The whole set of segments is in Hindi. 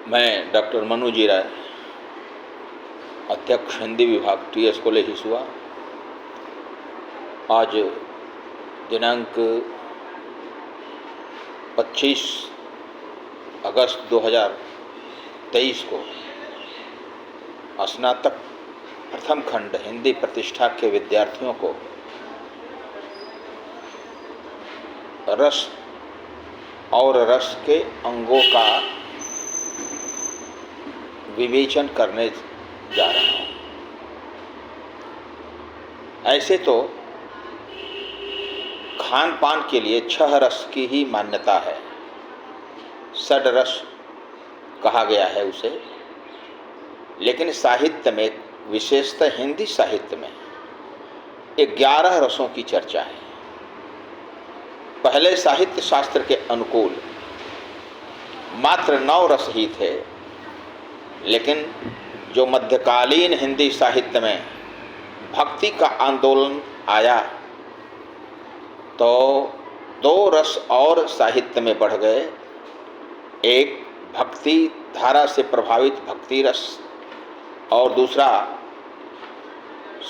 मैं डॉक्टर मनु जी राय, अध्यक्ष हिंदी विभाग TS कॉलेज हिसुआ। आज दिनांक 25 अगस्त 2023 को स्नातक प्रथम खंड हिंदी प्रतिष्ठा के विद्यार्थियों को रस और रस के अंगों का विवेचन करने जा रहा हूँ। ऐसे तो खान पान के लिए 6 रस की ही मान्यता है, षड रस कहा गया है उसे। लेकिन साहित्य में, विशेषतः हिंदी साहित्य में 11 रसों की चर्चा है। पहले साहित्य शास्त्र के अनुकूल मात्र 9 रस ही थे, लेकिन जो मध्यकालीन हिंदी साहित्य में भक्ति का आंदोलन आया तो 2 रस और साहित्य में बढ़ गए। एक भक्ति धारा से प्रभावित भक्ति रस और दूसरा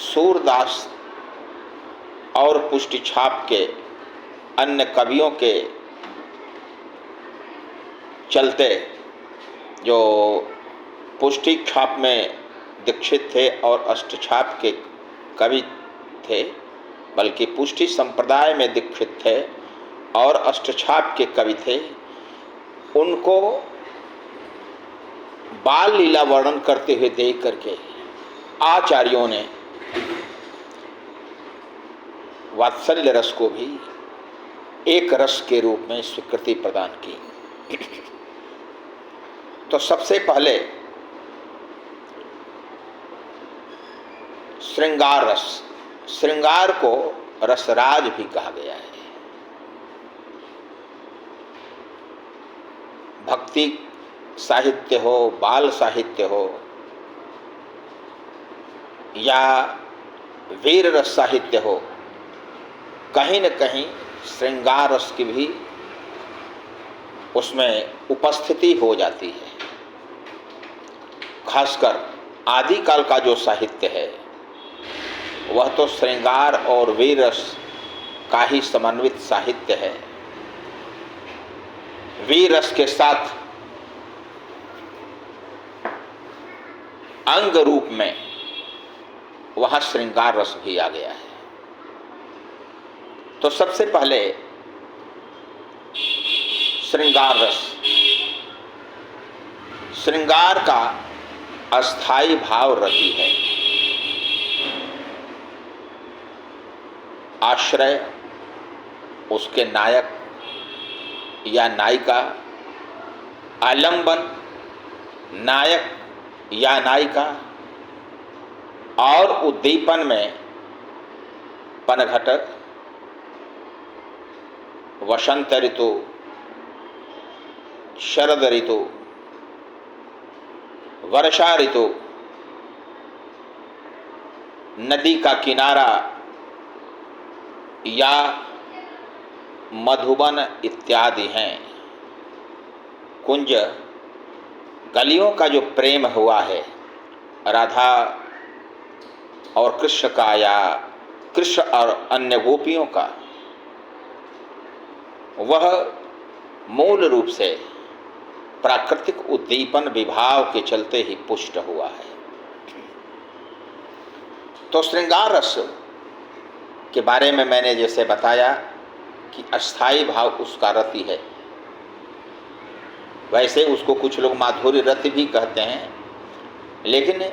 सूरदास और पुष्टि छाप के अन्य कवियों के चलते, जो पुष्टि छाप में दीक्षित थे और अष्टछाप के कवि थे, बल्कि पुष्टि संप्रदाय में दीक्षित थे और अष्टछाप के कवि थे, उनको बाल लीला वर्णन करते हुए देख करके आचार्यों ने वात्सल्य रस को भी एक रस के रूप में स्वीकृति प्रदान की। तो सबसे पहले श्रृंगार रस, श्रृंगार को रसराज भी कहा गया है। भक्ति साहित्य हो, बाल साहित्य हो या वीर रस साहित्य हो, कहीं न कहीं श्रृंगार रस की भी उसमें उपस्थिति हो जाती है। खासकर आदिकाल का जो साहित्य है वह तो श्रृंगार और वीर रस का ही समन्वित साहित्य है। वीर रस के साथ अंग रूप में वहाँ श्रृंगार रस भी आ गया है। तो सबसे पहले श्रृंगार रस, श्रृंगार का अस्थाई भाव रति है। आश्रय, उसके नायक या नायिका, आलंबन, नायक या नायिका, और उद्दीपन में पनघटक, वसंत ऋतु, शरद ऋतु, वर्षा ऋतु, नदी का किनारा या मधुबन इत्यादि हैं। कुंज, गलियों का जो प्रेम हुआ है राधा और कृष्ण का या कृष्ण और अन्य गोपियों का, वह मूल रूप से प्राकृतिक उद्दीपन विभाव के चलते ही पुष्ट हुआ है। तो श्रृंगार रस के बारे में मैंने जैसे बताया कि अस्थाई भाव उसका रति है, वैसे उसको कुछ लोग माधुर्य रति भी कहते हैं। लेकिन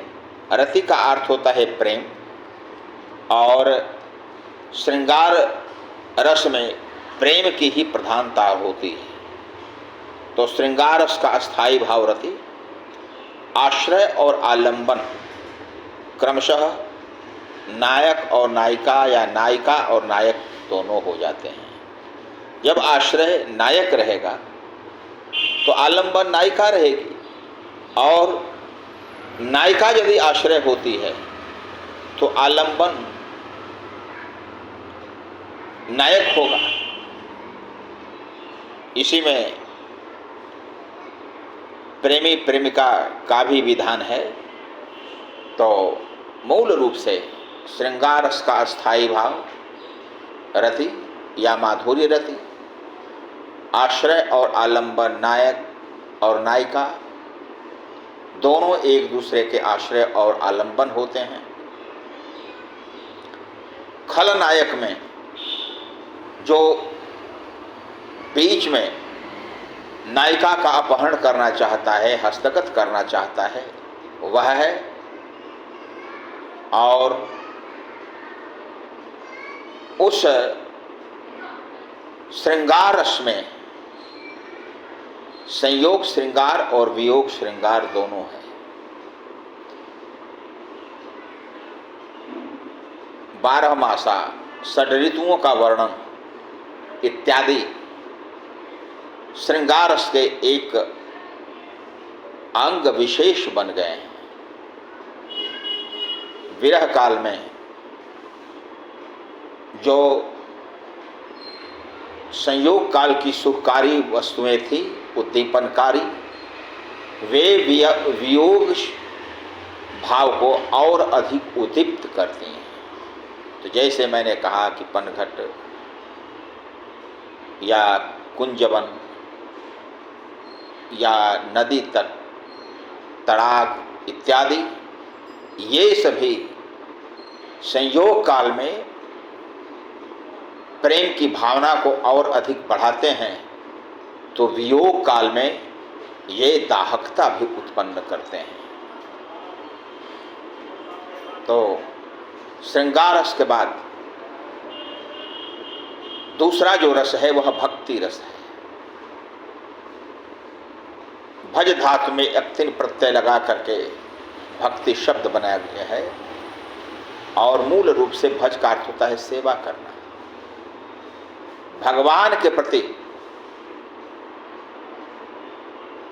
रति का अर्थ होता है प्रेम, और श्रृंगार रस में प्रेम की ही प्रधानता होती है। तो श्रृंगार रस का अस्थाई भाव रति, आश्रय और आलंबन क्रमशः नायक और नायिका या नायिका और नायक दोनों हो जाते हैं। जब आश्रय नायक रहेगा तो आलंबन नायिका रहेगी, और नायिका यदि आश्रय होती है तो आलंबन नायक होगा। इसी में प्रेमी प्रेमिका का भी विधान है। तो मूल रूप से श्रृंगार रस का अस्थायी भाव रति या माधुर्य रति, आश्रय और आलंबन नायक और नायिका दोनों एक दूसरे के आश्रय और आलंबन होते हैं। खलनायक में जो बीच में नायिका का अपहरण करना चाहता है, हस्तगत करना चाहता है, वह है। और उस श्रृंगार रस में संयोग श्रृंगार और वियोग श्रृंगार दोनों है। बारह मासा, षड ऋतुओं का वर्णन इत्यादि श्रृंगार रस के एक अंग विशेष बन गए हैं। विरह काल में जो संयोग काल की सुखकारी वस्तुएं थी, उद्दीपनकारी, वे वियोग भाव को और अधिक उद्दीप्त करती हैं। तो जैसे मैंने कहा कि पनघट या कुंजवन या नदी तट, तड़ाग इत्यादि, ये सभी संयोग काल में प्रेम की भावना को और अधिक बढ़ाते हैं, तो वियोग काल में ये दाहकता भी उत्पन्न करते हैं। तो श्रृंगार रस के बाद दूसरा जो रस है वह भक्ति रस है। भज धातु में अक्तिन प्रत्यय लगा करके भक्ति शब्द बनाया गया है और मूल रूप से भज का अर्थ होता है सेवा करना। भगवान के प्रति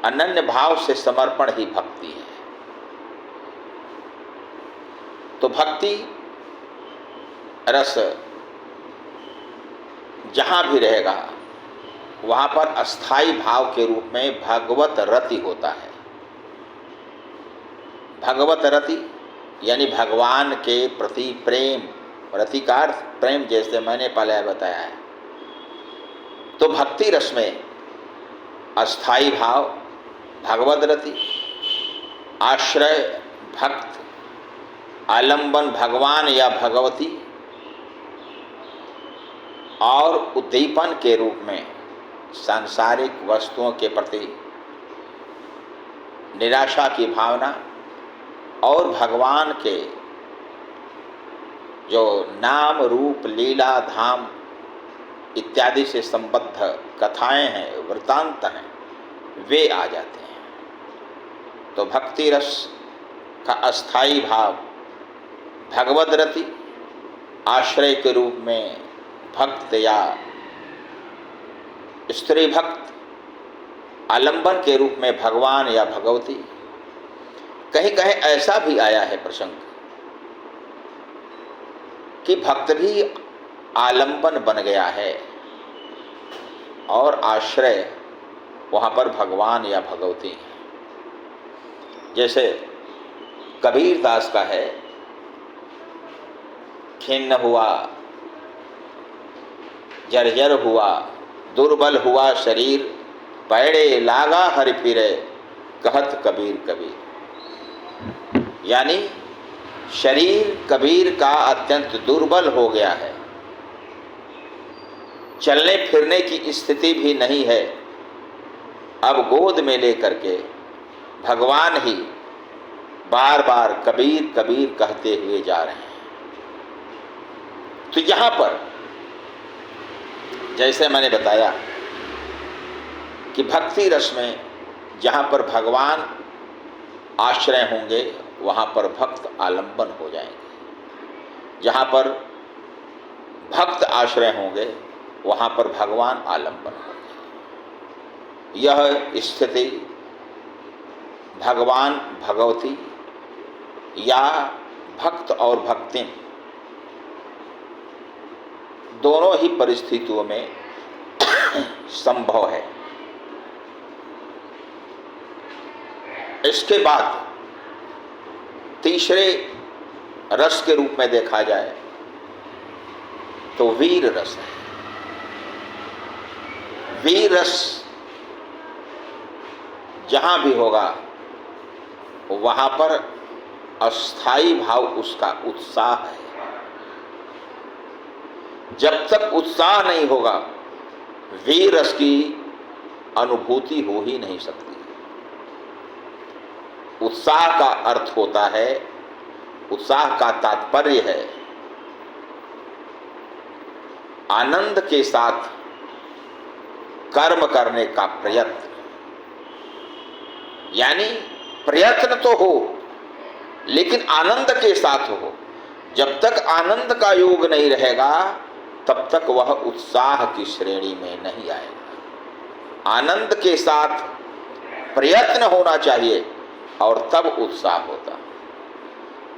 अनन्य भाव से समर्पण ही भक्ति है। तो भक्ति रस जहाँ भी रहेगा वहाँ पर अस्थाई भाव के रूप में भगवत रति होता है। भगवत रति यानी भगवान के प्रति प्रेम, रति का अर्थ प्रेम, जैसे मैंने पहले बताया है। तो भक्ति रस में अस्थाई भाव भगवत रति, आश्रय भक्त, आलंबन भगवान या भगवती और उद्दीपन के रूप में सांसारिक वस्तुओं के प्रति निराशा की भावना और भगवान के जो नाम रूप लीला धाम इत्यादि से संबद्ध कथाएं हैं, वृतांत हैं, वे आ जाते हैं। तो भक्ति रस का अस्थाई भाव भगवद रति, आश्रय के रूप में भक्त या स्त्री भक्त, आलंबन के रूप में भगवान या भगवती। कहीं कहीं ऐसा भी आया है प्रसंग कि भक्त भी आलंबन बन गया है और आश्रय वहाँ पर भगवान या भगवती है। जैसे कबीर दास का है, खिन्न हुआ, जर्जर हुआ, दुर्बल हुआ शरीर, पैड़े लागा हरि फिरे, कहत कबीर कबीर। यानी शरीर कबीर का अत्यंत दुर्बल हो गया है, चलने फिरने की स्थिति भी नहीं है। अब गोद में लेकर के भगवान ही बार बार कबीर कबीर कहते हुए जा रहे हैं। तो यहाँ पर जैसे मैंने बताया कि भक्ति रस में जहाँ पर भगवान आश्रय होंगे वहाँ पर भक्त आलंबन हो जाएंगे, जहाँ पर भक्त आश्रय होंगे वहाँ पर भगवान आलंबन होंगे। यह स्थिति भगवान भगवती या भक्त और भक्ति दोनों ही परिस्थितियों में संभव है। इसके बाद तीसरे रस के रूप में देखा जाए तो वीर रस है। वीर रस जहां भी होगा वहां पर अस्थाई भाव उसका उत्साह है। जब तक उत्साह नहीं होगा वीर रस की अनुभूति हो ही नहीं सकती। उत्साह का अर्थ होता है, उत्साह का तात्पर्य है आनंद के साथ कर्म करने का प्रयत्न। यानी प्रयत्न तो हो लेकिन आनंद के साथ हो। जब तक आनंद का योग नहीं रहेगा तब तक वह उत्साह की श्रेणी में नहीं आएगा। आनंद के साथ प्रयत्न होना चाहिए और तब उत्साह होता।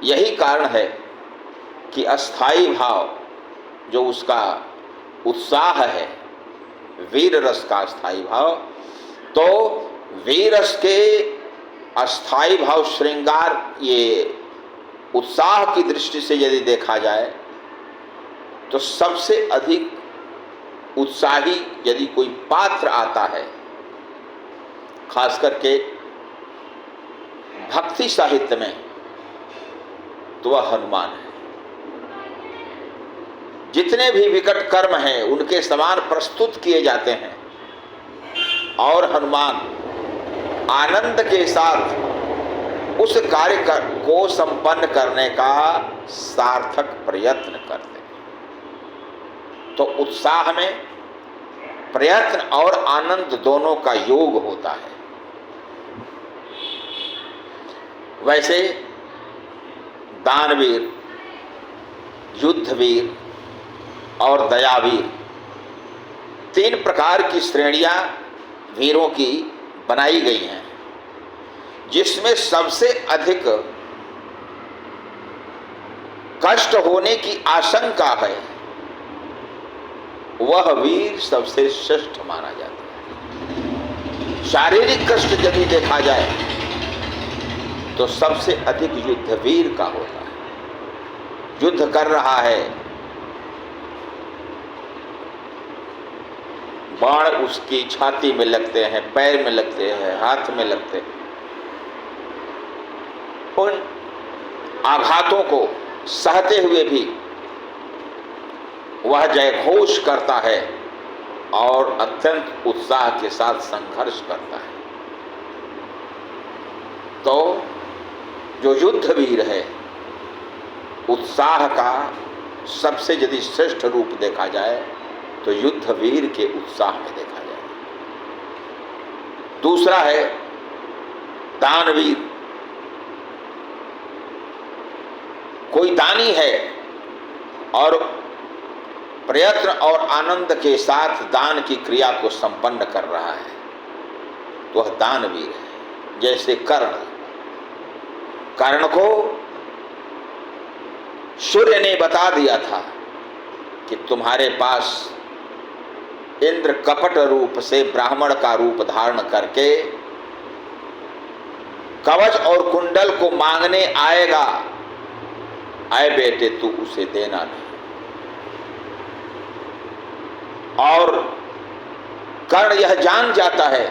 यही कारण है कि अस्थाई भाव जो उसका उत्साह है, वीर रस का अस्थाई भाव, तो वीर रस के अस्थाई भाव श्रृंगार, ये उत्साह की दृष्टि से यदि देखा जाए तो सबसे अधिक उत्साही यदि कोई पात्र आता है, खास करके भक्ति साहित्य में, तो वह हनुमान है। जितने भी विकट कर्म हैं उनके समान प्रस्तुत किए जाते हैं और हनुमान आनंद के साथ उस कार्य को संपन्न करने का सार्थक प्रयत्न करते हैं। तो उत्साह में प्रयत्न और आनंद दोनों का योग होता है। वैसे दानवीर, युद्धवीर और दयावीर, तीन प्रकार की श्रेणियां वीरों की बनाई गई हैं, जिसमें सबसे अधिक कष्ट होने की आशंका है वह वीर सबसे श्रेष्ठ माना जाता है। शारीरिक कष्ट यदि देखा जाए तो सबसे अधिक युद्ध वीर का होता है। युद्ध कर रहा है, बाण उसकी छाती में लगते हैं, पैर में लगते हैं, हाथ में लगते हैं। उन आघातों को सहते हुए भी वह जयघोष करता है और अत्यंत उत्साह के साथ संघर्ष करता है। तो जो युद्ध वीर है, उत्साह का सबसे यदि श्रेष्ठ रूप देखा जाए तो युद्ध वीर के उत्साह में देखा जाए। दूसरा है दानवीर। कोई दानी है और प्रयत्न और आनंद के साथ दान की क्रिया को संपन्न कर रहा है, तो वह दानवीर है। जैसे कर्ण को सूर्य ने बता दिया था कि तुम्हारे पास इंद्र कपट रूप से ब्राह्मण का रूप धारण करके कवच और कुंडल को मांगने आएगा, आए बेटे तू उसे देना नहीं। और कर्ण यह जान जाता है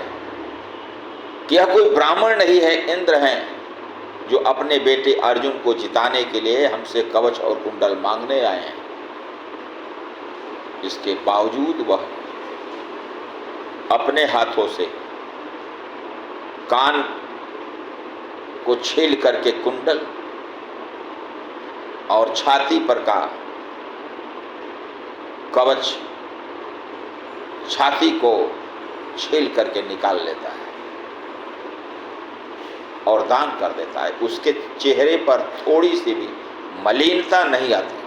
कि यह कोई ब्राह्मण नहीं है, इंद्र हैं जो अपने बेटे अर्जुन को जिताने के लिए हमसे कवच और कुंडल मांगने आए हैं। इसके बावजूद वह अपने हाथों से कान को छील करके कुंडल और छाती पर का कवच छाती को छील करके निकाल लेता है और दान कर देता है। उसके चेहरे पर थोड़ी सी भी मलिनता नहीं आती।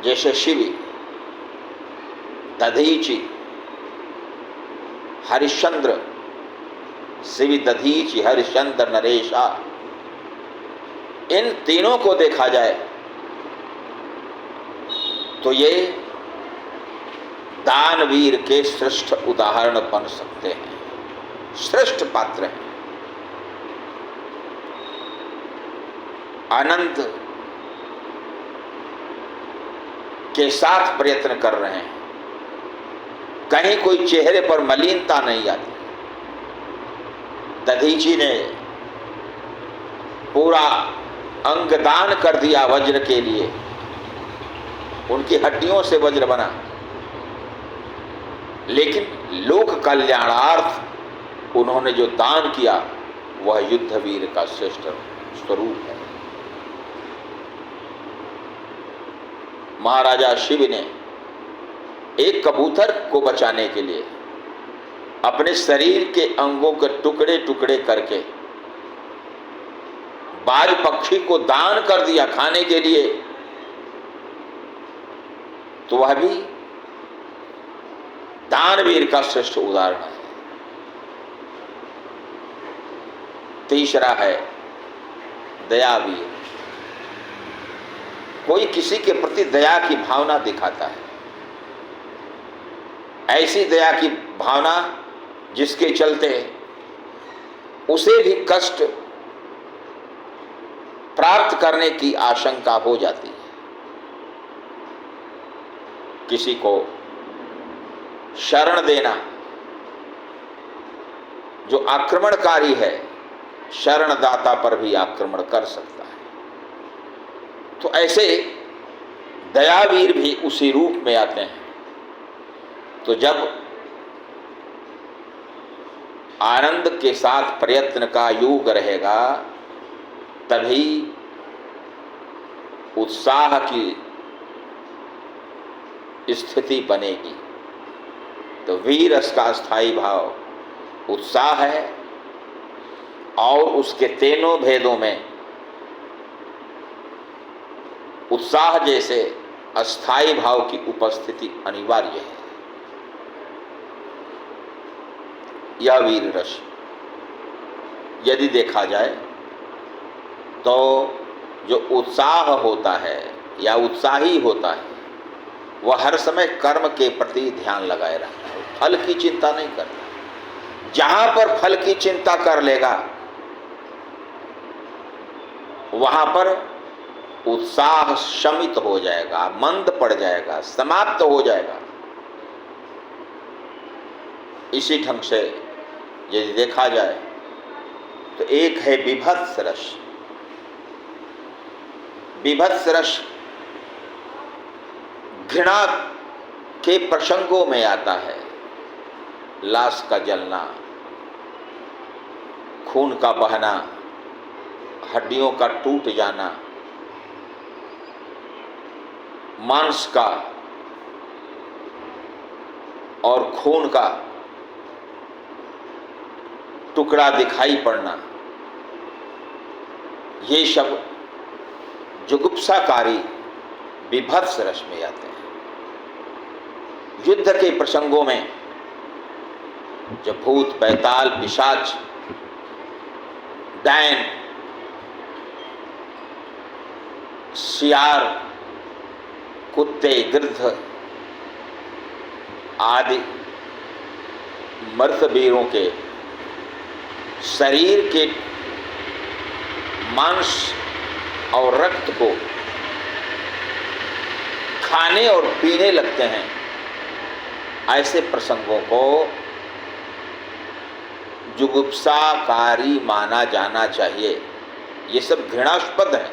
जैसे शिवी, दधीचि, हरिश्चंद्र, शिवी, दधीचि, हरिश्चंद्र, नरेशा, इन तीनों को देखा जाए तो ये दानवीर के श्रेष्ठ उदाहरण बन सकते हैं, श्रेष्ठ पात्र हैं। आनंद के साथ प्रयत्न कर रहे हैं, कहीं कोई चेहरे पर मलिनता नहीं आती। दधीची ने पूरा अंगदान कर दिया वज्र के लिए, उनकी हड्डियों से वज्र बना, लेकिन लोक कल्याणार्थ उन्होंने जो दान किया वह युद्धवीर का श्रेष्ठ स्वरूप है। महाराजा शिव ने एक कबूतर को बचाने के लिए अपने शरीर के अंगों के टुकड़े टुकड़े करके बाज पक्षी को दान कर दिया खाने के लिए, तो वह भी दानवीर का श्रेष्ठ उदाहरण है। तीसरा है दयावीर। कोई किसी के प्रति दया की भावना दिखाता है, ऐसी दया की भावना जिसके चलते उसे भी कष्ट प्राप्त करने की आशंका हो जाती है। किसी को शरण देना, जो आक्रमणकारी है शरणदाता पर भी आक्रमण कर सकता है, तो ऐसे दयावीर भी उसी रूप में आते हैं। तो जब आनंद के साथ प्रयत्न का योग रहेगा तभी उत्साह की स्थिति बनेगी। तो वीर रस का स्थायी भाव उत्साह है, और उसके तीनों भेदों में उत्साह जैसे अस्थायी भाव की उपस्थिति अनिवार्य है। यह वीर रस यदि देखा जाए तो जो उत्साह होता है या उत्साही होता है वह हर समय कर्म के प्रति ध्यान लगाए रहता है, फल की चिंता नहीं करता। जहां पर फल की चिंता कर लेगा वहां पर उत्साह शमित हो जाएगा, मंद पड़ जाएगा, समाप्त हो जाएगा। इसी ढंग से यदि देखा जाए तो एक है विभत्स रस। विभत्स रस घृणा के प्रसंगों में आता है। लाश का जलना, खून का बहना, हड्डियों का टूट जाना, मांस का और खून का टुकड़ा दिखाई पड़ना, ये सब जुगुप्साकारी विभत्स रस में आते हैं। युद्ध के प्रसंगों में जब भूत, बैताल, पिशाच, डायन, सियार, कुत्ते, गिद्ध आदि मर्तवीरों के शरीर के मांस और रक्त को खाने और पीने लगते हैं, ऐसे प्रसंगों को जुगुप्साकारी माना जाना चाहिए। ये सब घृणास्पद है।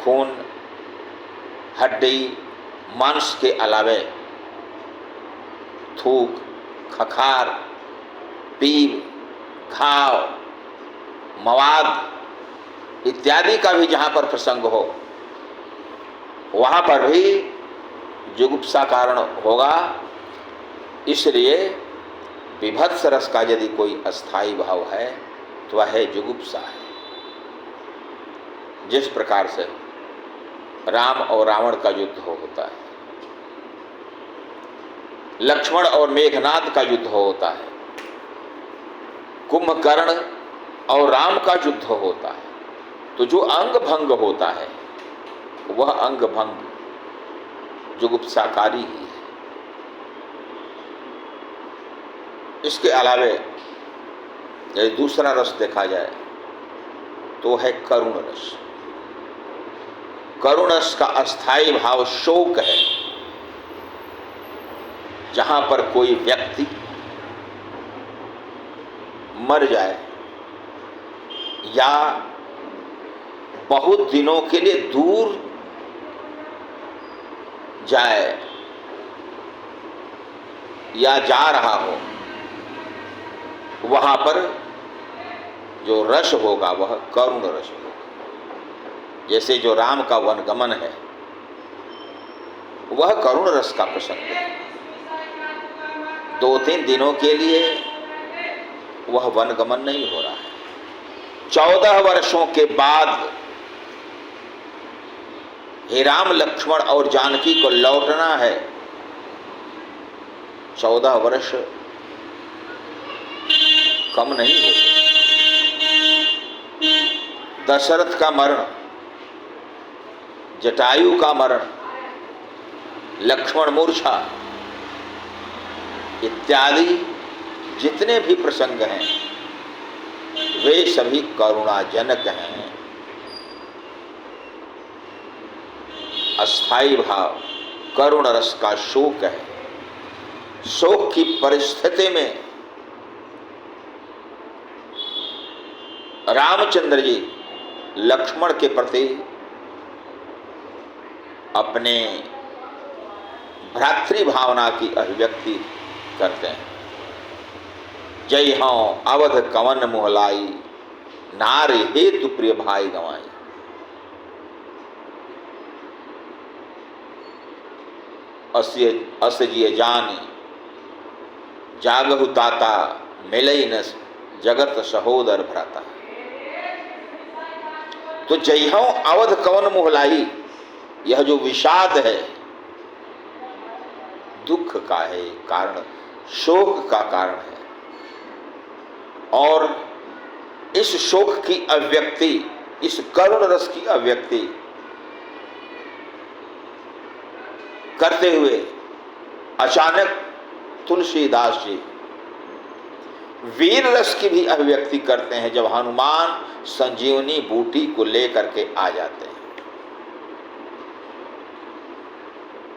खून, हड्डी, मांस के अलावे थूक, खखार, पीप, घाव, मवाद इत्यादि का भी जहाँ पर प्रसंग हो वहाँ पर भी जुगुप्सा कारण होगा। इसलिए विभत्स रस का यदि कोई अस्थायी भाव है तो वह है जुगुप्सा है। जिस प्रकार से राम और रावण का युद्ध होता है, लक्ष्मण और मेघनाद का युद्ध होता है, कुंभकर्ण और राम का युद्ध होता है, तो जो अंग भंग होता है वह अंग भंग जुगुप्साकारी ही है। इसके अलावे यदि दूसरा रस देखा जाए तो है करुण रस। करुण रस का अस्थाई भाव शोक है। जहां पर कोई व्यक्ति मर जाए या बहुत दिनों के लिए दूर जाए या जा रहा हो, वहां पर जो रस होगा वह करुण रस होगा। जैसे जो राम का वनगमन है वह करुण रस का प्रसंग है। 2-3 दिनों के लिए वह वनगमन नहीं हो रहा है। 14 वर्षों के बाद हे राम, लक्ष्मण और जानकी को लौटना है। 14 वर्ष कम नहीं हो। दशरथ का मरण, जटायु का मरण, लक्ष्मण मूर्छा इत्यादि जितने भी प्रसंग हैं वे सभी करुणाजनक हैं। अस्थाई भाव करुण रस का शोक है। शोक की परिस्थिति में रामचंद्र जी लक्ष्मण के प्रति अपने भ्रातृ भावना की अभिव्यक्ति करते हैं। जय हों अवध कवन मोहलाई, नार हेतु प्रिय भाई गंवाई। असजिय जानी जागहु ताता, मिलई न जगत सहोदर भ्राता। तो जय हों अवध कवन मोहलाई, यह जो विषाद है दुख का है कारण, शोक का कारण है। और इस शोक की अभिव्यक्ति, इस करुण रस की अभिव्यक्ति करते हुए अचानक तुलसीदास जी वीर रस की भी अभिव्यक्ति करते हैं जब हनुमान संजीवनी बूटी को लेकर के आ जाते हैं।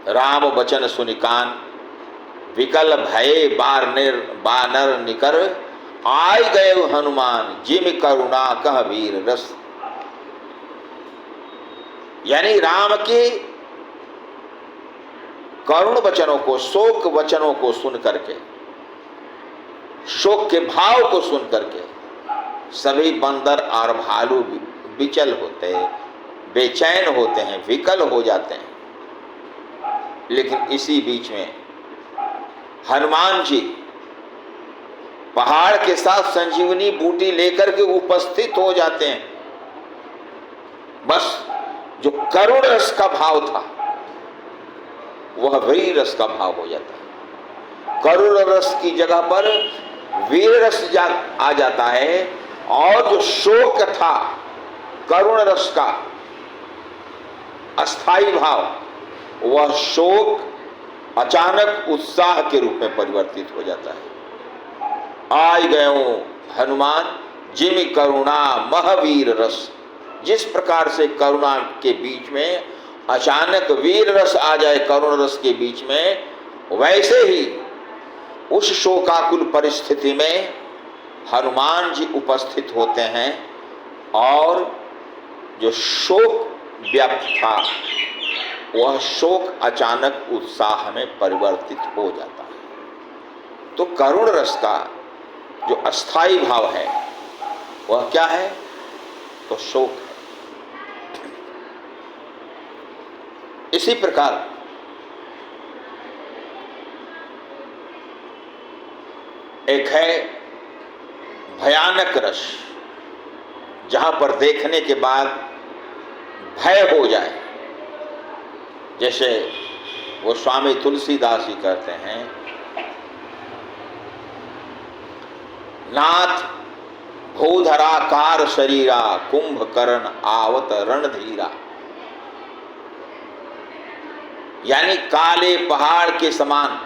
राम बचन सुनिकान, विकल भये बानर निकर, आय गए हनुमान जिम करुणा कह वीर रस। यानी राम के करुण वचनों को, शोक वचनों को सुन करके, शोक के भाव को सुन करके सभी बंदर और भालू विचल होते हैं, बेचैन होते हैं, विकल हो जाते हैं। लेकिन इसी बीच में हनुमान जी पहाड़ के साथ संजीवनी बूटी लेकर के उपस्थित हो जाते हैं। बस जो करुण रस का भाव था वह वीर रस का भाव हो जाता है। करुण रस की जगह पर वीर रस आ जाता है। और जो शोक था करुण रस का अस्थाई भाव, वह शोक अचानक उत्साह के रूप में परिवर्तित हो जाता है। आय गयो हनुमान जिमि करुणा महावीर रस। जिस प्रकार से करुणा के बीच में अचानक वीर रस आ जाए करुण रस के बीच में, वैसे ही उस शोकाकुल परिस्थिति में हनुमान जी उपस्थित होते हैं और जो शोक व्याप्त था वह शोक अचानक उत्साह में परिवर्तित हो जाता है। तो करुण रस का जो अस्थाई भाव है वह क्या है? तो शोक है। इसी प्रकार एक है भयानक रस, जहां पर देखने के बाद भय हो जाए। जैसे वो स्वामी तुलसीदास जी कहते हैं, नाथ भूधराकार शरीरा, कुंभकर्ण आवत रणधीरा। यानी काले पहाड़ के समान।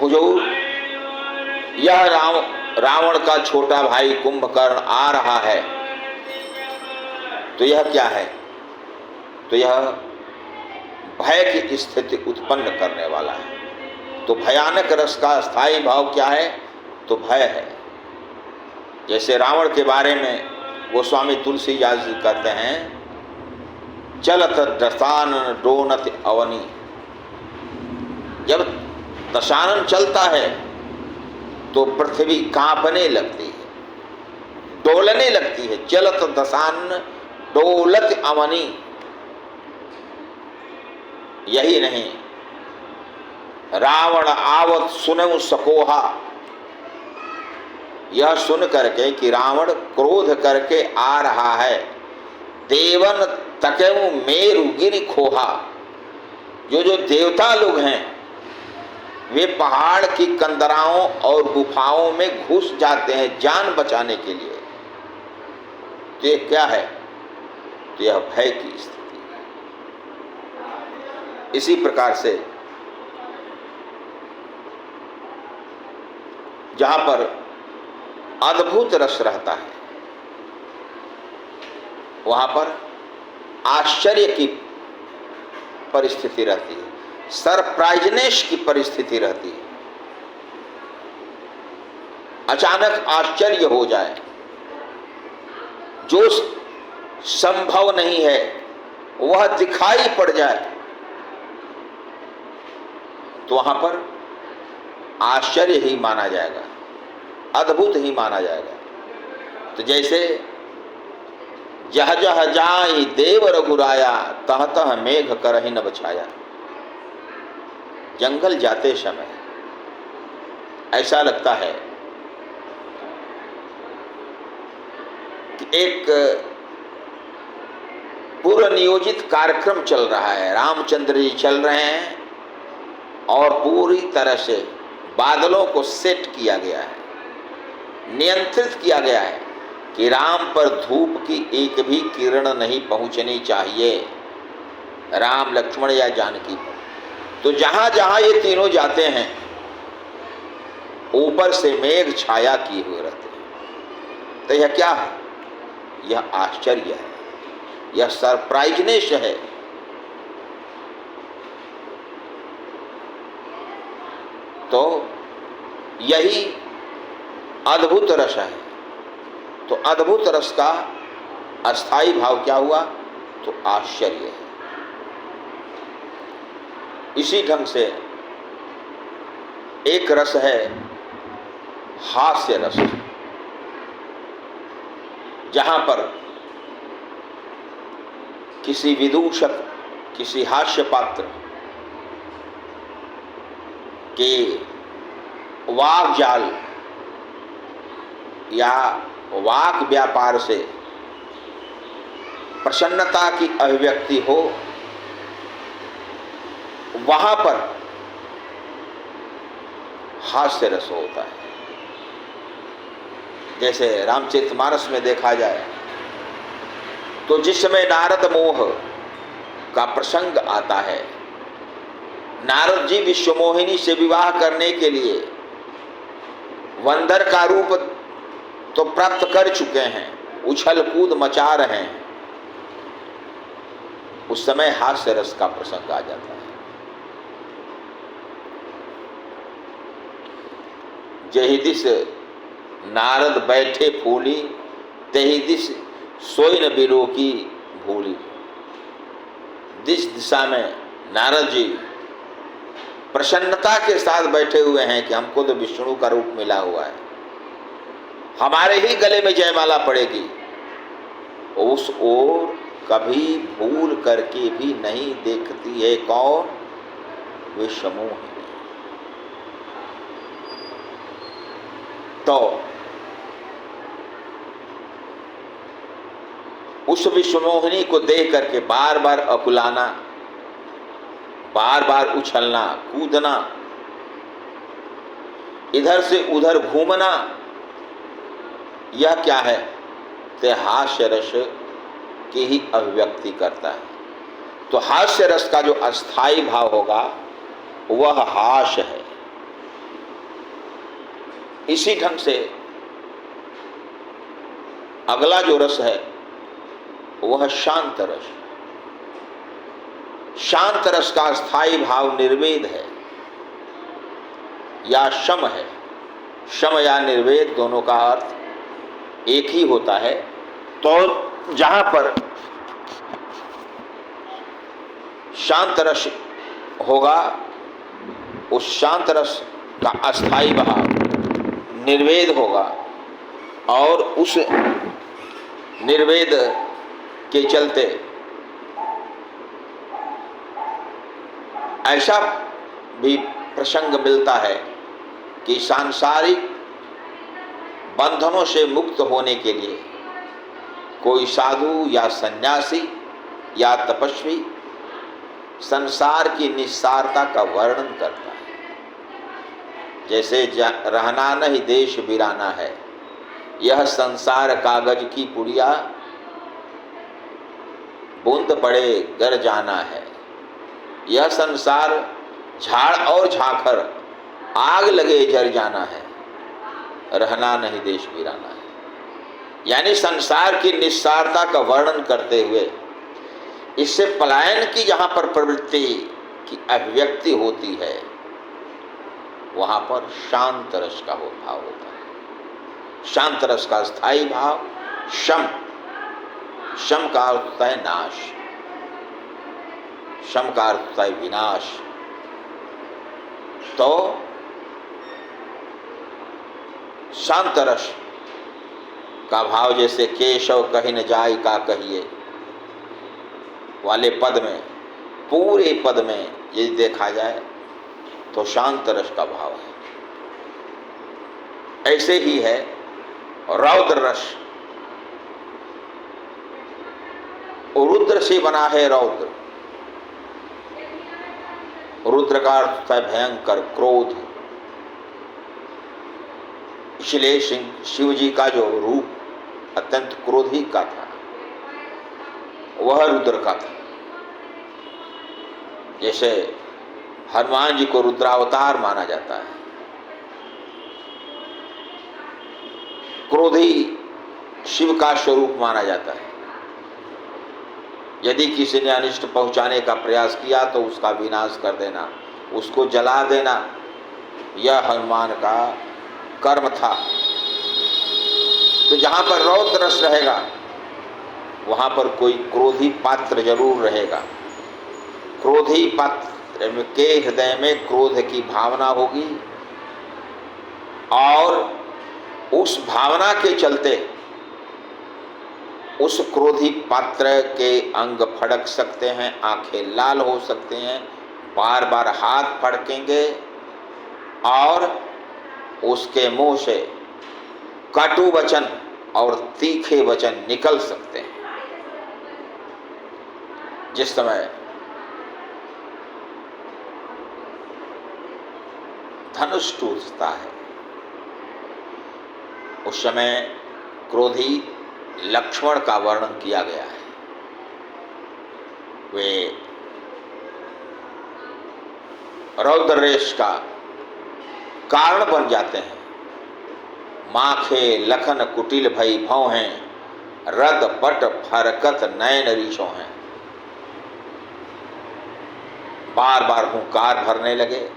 हुजूर, यह रावण का छोटा भाई कुंभकर्ण आ रहा है, तो यह क्या है? तो यह भय की स्थिति उत्पन्न करने वाला है। तो भयानक रस का स्थायी भाव क्या है? तो भय है। जैसे रावण के बारे में गोस्वामी तुलसीदास जी कहते हैं, चलत दशानन डोनत अवनी। जब दशानन चलता है तो पृथ्वी कांपने लगती है, डोलने लगती है। चलत दशानन डोलत अवनी। यही नहीं, रावण आवत सुनऊ सकोहा। यह सुन करके कि रावण क्रोध करके आ रहा है, देवन तकेऊ मेरु गिरि खोहा। जो देवता लोग हैं वे पहाड़ की कंदराओं और गुफाओं में घुस जाते हैं जान बचाने के लिए। तो ये क्या है? तो यह भय की स्थिति है। इसी प्रकार से जहां पर अद्भुत रस रहता है वहां पर आश्चर्य की परिस्थिति रहती है, सरप्राइजनेस की परिस्थिति रहती है। अचानक आश्चर्य हो जाए, जो संभव नहीं है वह दिखाई पड़ जाए, तो वहां पर आश्चर्य ही माना जाएगा, अद्भुत ही माना जाएगा। तो जैसे जह जह जाई देव रघुराया, तह तह मेघ करहि न बछाया। जंगल जाते समय ऐसा लगता है कि एक पूर्व नियोजित कार्यक्रम चल रहा है, रामचंद्र जी चल रहे हैं और पूरी तरह से बादलों को सेट किया गया है, नियंत्रित किया गया है कि राम पर धूप की एक भी किरण नहीं पहुंचनी चाहिए, राम लक्ष्मण या जानकी पर। तो जहां जहां ये तीनों जाते हैं ऊपर से मेघ छाया किए हुए रहते हैं। तो यह क्या है? यह आश्चर्य है, यह सरप्राइजनेस है। तो यही अद्भुत रस है। तो अद्भुत रस का अस्थाई भाव क्या हुआ? तो आश्चर्य है। इसी ढंग से एक रस है हास्य रस, जहां पर किसी विदूषक, किसी हास्य पात्र के वाक जाल या वाक व्यापार से प्रसन्नता की अभिव्यक्ति हो, वहां पर हास्य रस होता है। जैसे रामचरितमानस में देखा जाए तो जिस समय नारद मोह का प्रसंग आता है, नारद जी विश्वमोहिनी से विवाह करने के लिए वंदर का रूप तो प्राप्त कर चुके हैं, उछल कूद मचा रहे हैं, उस समय हास्य रस का प्रसंग आ जाता है। जहि दिस नारद बैठे फूली, तहि दिस सोई न बिरो की भूली। जिस दिशा में नारद जी प्रसन्नता के साथ बैठे हुए हैं कि हमको तो विष्णु का रूप मिला हुआ है, हमारे ही गले में जयमाला पड़ेगी, उस ओर कभी भूल करके भी नहीं देखती है कौन? विश्वमोहिनी। तो उस विश्वमोहिनी को देख करके बार बार अकुलाना, बार बार उछलना कूदना, इधर से उधर घूमना, यह क्या है? ते हास्य रस की ही अभिव्यक्ति करता है। तो हास्य रस का जो अस्थाई भाव होगा वह हास्य है। इसी ढंग से अगला जो रस है वह शांत रस। शांत रस का स्थायी भाव निर्वेद है या शम है। शम या निर्वेद दोनों का अर्थ एक ही होता है। तो जहां पर शांत रस होगा उस शांत रस का अस्थायी भाव निर्वेद होगा और उस निर्वेद के चलते ऐसा भी प्रसंग मिलता है कि सांसारिक बंधनों से मुक्त होने के लिए कोई साधु या सन्यासी या तपस्वी संसार की निस्सारता का वर्णन करता है। जैसे रहना नहीं देश वीराना है, यह संसार कागज की पुड़िया, बूंद पड़े गर जाना है। यह संसार झाड़ और झाखर, आग लगे जर जाना है, रहना नहीं देश वीराना है। यानी संसार की निस्सारता का वर्णन करते हुए इससे पलायन की जहाँ पर प्रवृत्ति की अभिव्यक्ति होती है वहाँ पर शांत रस का भाव होता है। शांत रस का स्थायी भाव शम। शम का अर्थ होता है नाश, शम का अर्थ होता है विनाश। तो शांत रस का भाव जैसे केशव कहीं न जाय का कहिए वाले पद में, पूरे पद में यदि देखा जाए तो शांत रस का भाव है। ऐसे ही है रौद्र रस। रुद्र से बना है रौद्र। रुद्र का अर्थ है भयंकर, क्रोध। इसलिए शिव जी का जो रूप अत्यंत क्रोधी का था वह रुद्र का था। जैसे हनुमान जी को रुद्रावतार माना जाता है। क्रोधी शिव का स्वरूप माना जाता है। यदि किसी ने अनिष्ट पहुंचाने का प्रयास किया तो उसका विनाश कर देना, उसको जला देना, यह हनुमान का कर्म था। तो जहां पर रौद्र रस रहेगा वहां पर कोई क्रोधी पात्र जरूर रहेगा। क्रोधी पात्र के हृदय में क्रोध की भावना होगी और उस भावना के चलते उस क्रोधी पात्र के अंग फड़क सकते हैं, आंखें लाल हो सकते हैं, बार बार हाथ फड़केंगे और उसके मुंह से कटु वचन और तीखे वचन निकल सकते हैं। जिस समय धनुष टूटता है उस समय क्रोधी लक्ष्मण का वर्णन किया गया है। वे रौद्र रेश का कारण बन जाते हैं। माखे लखन कुटिल भई भौ हैं, रद पट फरकत नयन रीशों हैं। बार बार हुंकार भरने लगे,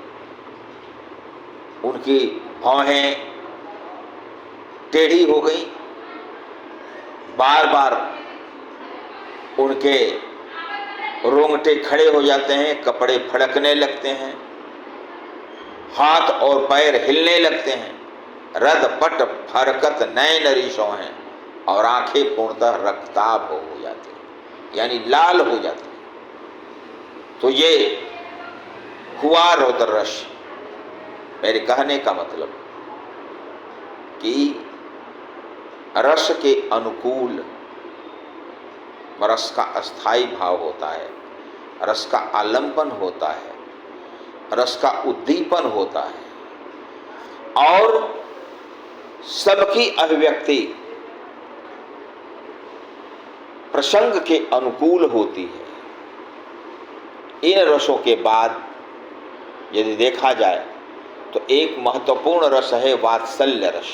उनकी भौहें टेढ़ी हो गई, बार बार उनके रोंगटे खड़े हो जाते हैं, कपड़े फड़कने लगते हैं, हाथ और पैर हिलने लगते हैं, रद पट फरकत नयन रीशों हैं और आंखें पूर्णतः रक्ताभ हो जाती हैं, यानी लाल हो जाती हैं। तो ये हुआ रौद्र रस। मेरे कहने का मतलब कि रस के अनुकूल रस का अस्थाई भाव होता है, रस का आलंबन होता है, रस का उद्दीपन होता है और सबकी अभिव्यक्ति प्रसंग के अनुकूल होती है। इन रसों के बाद यदि देखा जाए तो एक महत्वपूर्ण रस है वात्सल्य रस।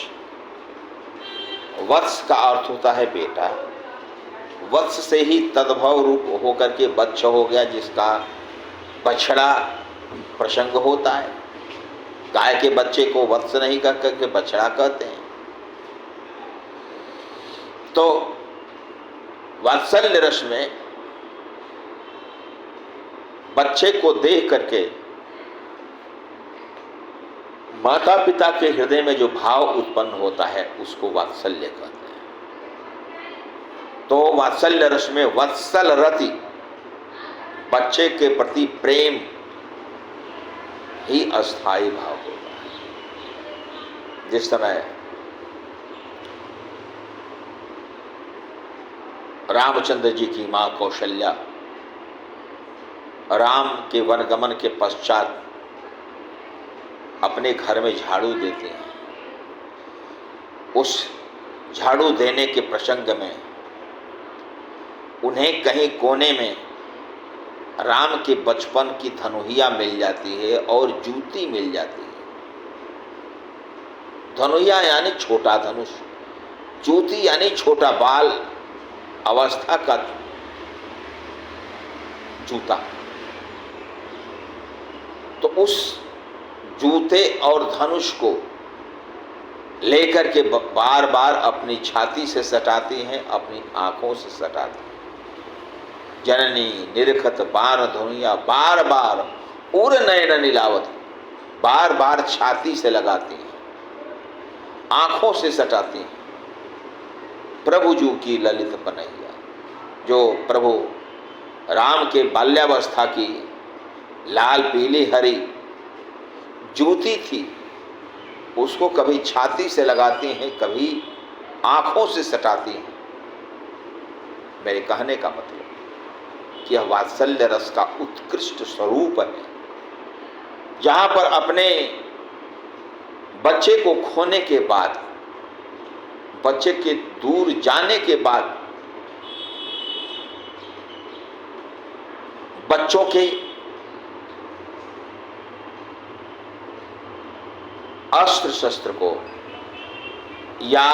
वत्स का अर्थ होता है बेटा। वत्स से ही तद्भव रूप होकर के वत्स हो गया, जिसका बछड़ा प्रसंग होता है। गाय के बच्चे को वत्स नहीं कह करके बछड़ा कहते हैं। तो वात्सल्य रस में बच्चे को देख करके माता पिता के हृदय में जो भाव उत्पन्न होता है उसको वात्सल्य कहते हैं। तो वात्सल्य रस में वत्सल रति, बच्चे के प्रति प्रेम ही अस्थायी भाव होता है। जिस समय रामचंद्र जी की मां कौशल्या राम के वनगमन के पश्चात अपने घर में झाड़ू देते हैं, उस झाड़ू देने के प्रसंग में उन्हें कहीं कोने में राम के बचपन की धनुहिया मिल जाती है और जूती मिल जाती है। धनुहिया यानी छोटा धनुष, जूती यानी छोटा बाल अवस्था का जूता। तो उस जूते और धनुष को लेकर के बार बार अपनी छाती से सटाती हैं, अपनी आंखों से सटाती हैं। जननी निरखत बाण धुनिया, बार बार उर नयन नीलावत, बार बार छाती से लगाती हैं, आंखों से सटाती हैं। प्रभु जू की ललित पनैया, जो प्रभु राम के बाल्यावस्था की लाल पीली हरी जूती थी, उसको कभी छाती से लगाती हैं, कभी आंखों से सटाती हैं। मेरे कहने का मतलब कि यह वात्सल्य रस का उत्कृष्ट स्वरूप है, जहां पर अपने बच्चे को खोने के बाद, बच्चे के दूर जाने के बाद बच्चों के अस्त्र शस्त्र को या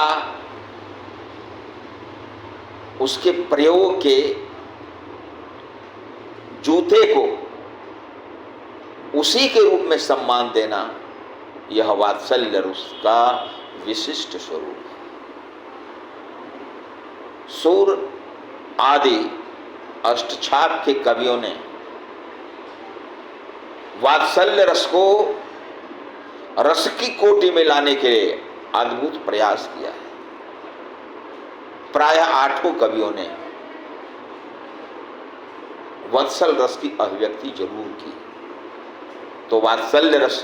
उसके प्रयोग के जूते को उसी के रूप में सम्मान देना, यह वात्सल्य रस का विशिष्ट स्वरूप है। सूर आदि अष्टछाप के कवियों ने वात्सल्य रस को रस की कोटि में लाने के लिए अद्भुत प्रयास किया है। प्रायः 8 कवियों ने वत्सल रस की अभिव्यक्ति जरूर की। तो वात्सल्य रस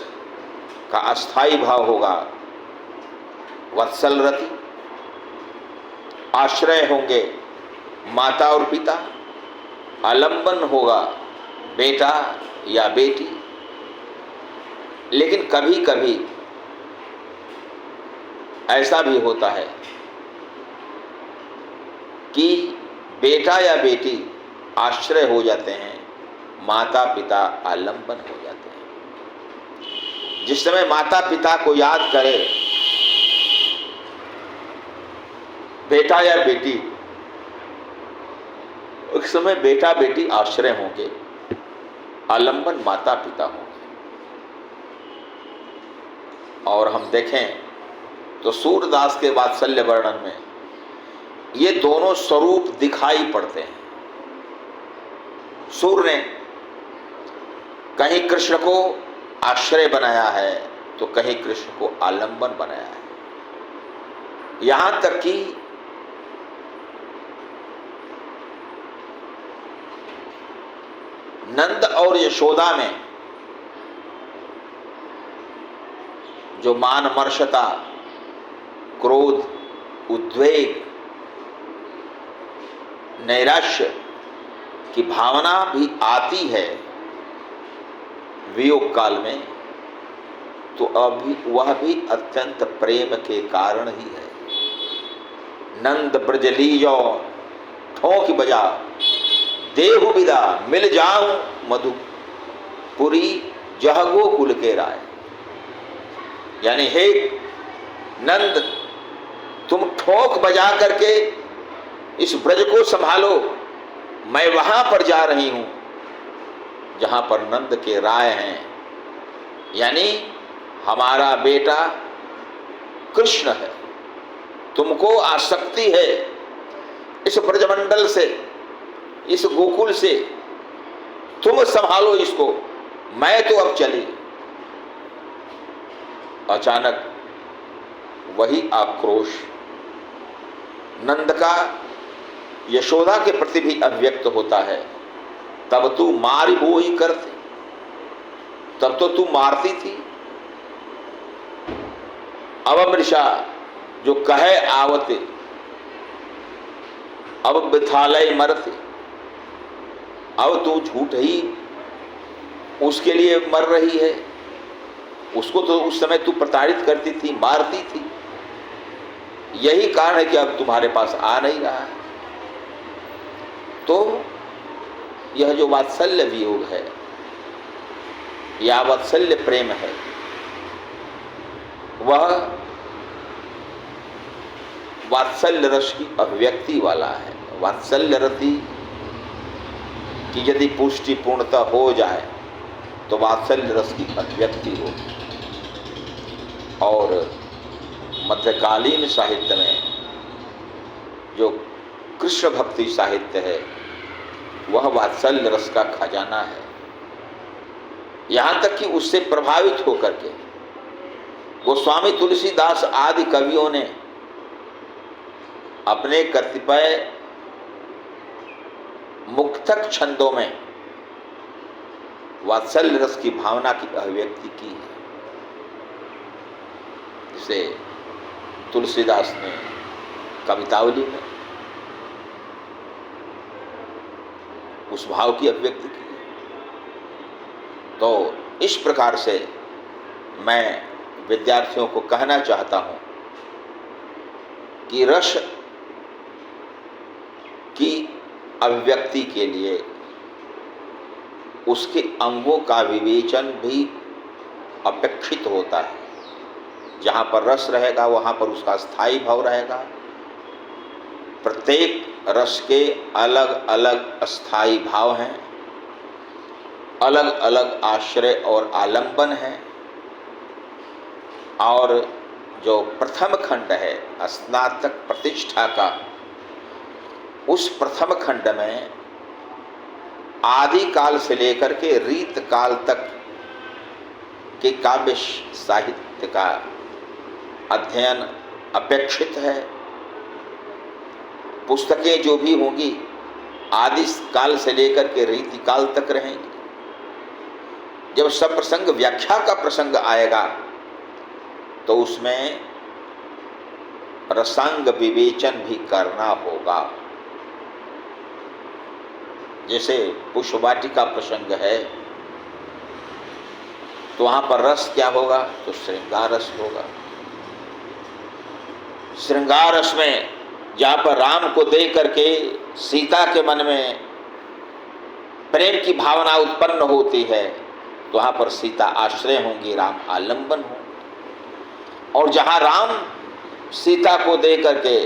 का अस्थायी भाव होगा वत्सल रति, आश्रय होंगे माता और पिता, आलंबन होगा बेटा या बेटी। लेकिन कभी कभी ऐसा भी होता है कि बेटा या बेटी आश्रय हो जाते हैं, माता पिता आलंबन हो जाते हैं। जिस समय माता पिता को याद करे बेटा या बेटी, उस समय बेटा बेटी आश्रय होंगे, आलंबन माता पिता होंगे। और हम देखें तो सूरदास के वात्सल्य वर्णन में ये दोनों स्वरूप दिखाई पड़ते हैं। सूर ने कहीं कृष्ण को आश्रय बनाया है तो कहीं कृष्ण को आलंबन बनाया है। यहां तक कि नंद और यशोदा में जो मान मर्षता, क्रोध, उद्वेग, नैराश्य की भावना भी आती है वियोग काल में, तो अभी वह भी अत्यंत प्रेम के कारण ही है। नंद ब्रज लीजो ठोंक बजा देहु विदा मिल जाऊं मधुपुरी जह गोकुल के राय। यानी हे नंद, तुम ठोंक बजा करके इस ब्रज को संभालो, मैं वहां पर जा रही हूं जहां पर नंद के राय हैं। यानी हमारा बेटा कृष्ण है, तुमको आसक्ति है इस ब्रजमंडल से, इस गोकुल से, तुम संभालो इसको, मैं तो अब चली। अचानक वही आक्रोश नंद का यशोदा के प्रति भी अभिव्यक्त होता है। तब तू मारी बोई करती, तब तो तू मारती थी। अब मृषा जो कहे आवते, अब बिथालय मरते, अब तू झूठ ही उसके लिए मर रही है। उसको तो उस समय तू प्रताड़ित करती थी, मारती थी। यही कारण है कि अब तुम्हारे पास आ नहीं रहा है। तो यह जो वात्सल्य वियोग है या वात्सल्य प्रेम है, वह वात्सल्य रस की अभिव्यक्ति वाला है। वात्सल्य रति की यदि पुष्टि पूर्णतः हो जाए तो वात्सल्य रस की अभिव्यक्ति हो। और मध्यकालीन साहित्य में जो कृष्ण भक्ति साहित्य है वह वात्सल्य रस का खजाना है। यहाँ तक कि उससे प्रभावित होकर के गोस्वामी तुलसीदास आदि कवियों ने अपने कतिपय मुक्तक छंदों में वात्सल्य रस की भावना की अभिव्यक्ति की है। जिसे तुलसीदास ने कवितावली में उस भाव की अभिव्यक्ति की। तो इस प्रकार से मैं विद्यार्थियों को कहना चाहता हूं कि रस की अभिव्यक्ति के लिए उसके अंगों का विवेचन भी अपेक्षित होता है। जहाँ पर रस रहेगा वहाँ पर उसका स्थायी भाव रहेगा। प्रत्येक रस के अलग अलग स्थायी भाव हैं, अलग अलग आश्रय और आलंबन हैं। और जो प्रथम खंड है स्नातक प्रतिष्ठा का, उस प्रथम खंड में आदि काल से लेकर के रीत काल तक के काव्य साहित्य का अध्ययन अपेक्षित है। पुस्तकें जो भी होंगी आदि काल से लेकर के रीति काल तक रहेंगी। जब सब प्रसंग व्याख्या का प्रसंग आएगा तो उसमें रसांग विवेचन भी करना होगा। जैसे पुष्पवाटिका प्रसंग है तो वहां पर रस क्या होगा, तो श्रृंगार रस होगा। श्रृंगार रस में जहां पर राम को देख करके सीता के मन में प्रेम की भावना उत्पन्न होती है तो वहां पर सीता आश्रय होंगी, राम आलंबन होंगे। और जहां राम सीता को देख करके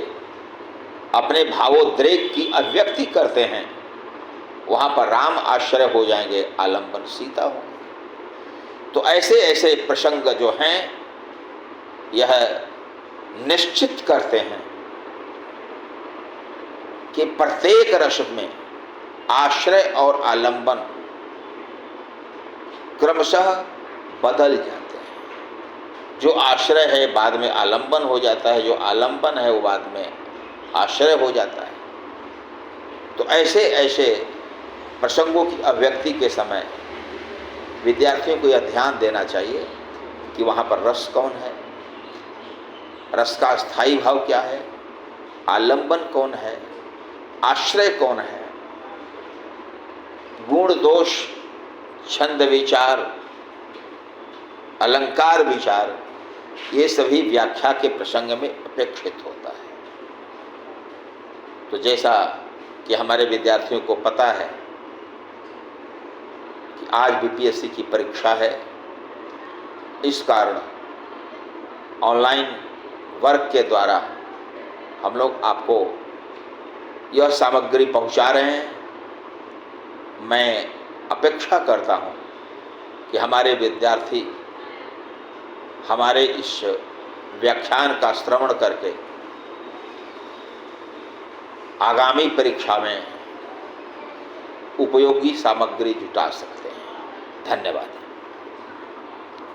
अपने भावोद्रेक की अभिव्यक्ति करते हैं वहां पर राम आश्रय हो जाएंगे, आलंबन सीता होंगे। तो ऐसे ऐसे प्रसंग जो हैं यह निश्चित करते हैं कि प्रत्येक रस में आश्रय और आलंबन क्रमशः बदल जाते हैं। जो आश्रय है बाद में आलंबन हो जाता है, जो आलंबन है वो बाद में आश्रय हो जाता है। तो ऐसे ऐसे प्रसंगों की अभिव्यक्ति के समय विद्यार्थियों को यह ध्यान देना चाहिए कि वहाँ पर रस कौन है, रस का स्थायी भाव क्या है, आलंबन कौन है, आश्रय कौन है। गुण दोष छंद विचार अलंकार विचार ये सभी व्याख्या के प्रसंग में अपेक्षित होता है। तो जैसा कि हमारे विद्यार्थियों को पता है कि आज बीपीएससी की परीक्षा है। इस कारण ऑनलाइन वर्क के द्वारा हम लोग आपको यह सामग्री पहुंचा रहे हैं। मैं अपेक्षा करता हूं कि हमारे विद्यार्थी हमारे इस व्याख्यान का श्रवण करके आगामी परीक्षा में उपयोगी सामग्री जुटा सकते हैं। धन्यवाद।